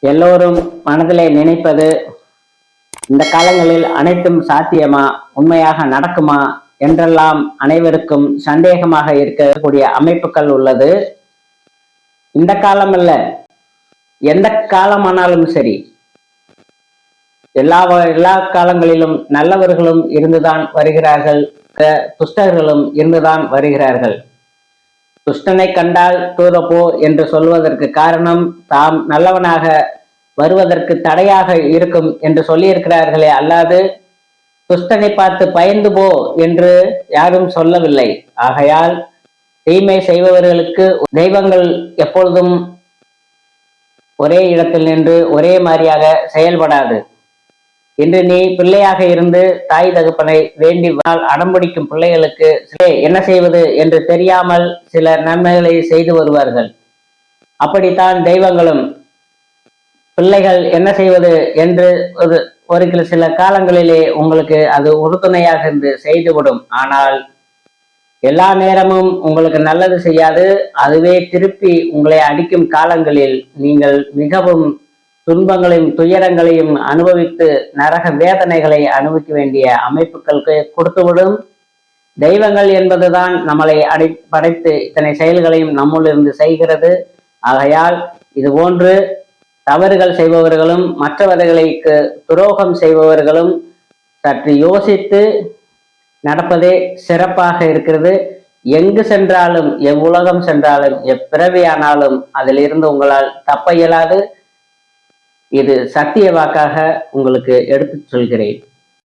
எல்லோரும் மனதிலே நினைப்பது, இந்த காலங்களில் அனைத்தும் சாத்தியமா, உண்மையாக நடக்குமா என்றெல்லாம் அனைவருக்கும் சந்தேகமாக இருக்கக்கூடிய அமைப்புகள் உள்ளது. இந்த காலம் அல்ல, எந்த காலமானாலும் சரி, எல்லா காலங்களிலும் நல்லவர்களும் இருந்துதான் வருகிறார்கள், துஷ்டர்களும் இருந்துதான் வருகிறார்கள். துஷ்டனை கண்டால் தூரப்போ என்று சொல்வதற்கு காரணம், தாம் நல்லவனாக வருவதற்கு தடையாக இருக்கும் என்று சொல்லியிருக்கிறார்களே அல்லாது துஷ்டனை பார்த்து பயந்து போ என்று யாரும் சொல்லவில்லை. ஆகையால் தீமை செய்பவர்களுக்கு தெய்வங்கள் எப்பொழுதும் ஒரே இடத்தில் நின்று ஒரே மாதிரியாக செயல்படாது. இன்று நீ பிள்ளையாக இருந்து தாய் தகப்பனை வேண்டி அடம்பிடிக்கும் பிள்ளைகளுக்கு என்ன செய்வது என்று தெரியாமல் சில நன்மைகளை செய்து வருவார்கள். அப்படித்தான் தெய்வங்களும் பிள்ளைகள் என்ன செய்வது என்று ஒரு சில காலங்களிலே உங்களுக்கு அது உறுதுணையாக இருந்து செய்துவிடும். ஆனால் எல்லா நேரமும் உங்களுக்கு நல்லது செய்யாது. அதுவே திருப்பி உங்களை அடிக்கும் காலங்களில் நீங்கள் மிகவும் துன்பங்களையும் துயரங்களையும் அனுபவித்து நரக வேதனைகளை அனுபவிக்க வேண்டிய அமைப்புகளுக்கு கொடுத்துவிடும். தெய்வங்கள் என்பதுதான் நம்மளை படைத்து இத்தனை செயல்களையும் நம்முள்ளிருந்து செய்கிறது. ஆகையால் இது போன்று தவறுகள் செய்பவர்களும் மற்றவர்களுக்கு துரோகம் செய்பவர்களும் சற்று யோசித்து நடப்பதே சிறப்பாக இருக்கிறது. எங்கு சென்றாலும், எவ்வுலகம் சென்றாலும், எப்பிறவியானாலும் அதில் இருந்து உங்களால் தப்ப இயலாது. இது சத்திய வாக்காக உங்களுக்கு எடுத்து சொல்கிறேன்.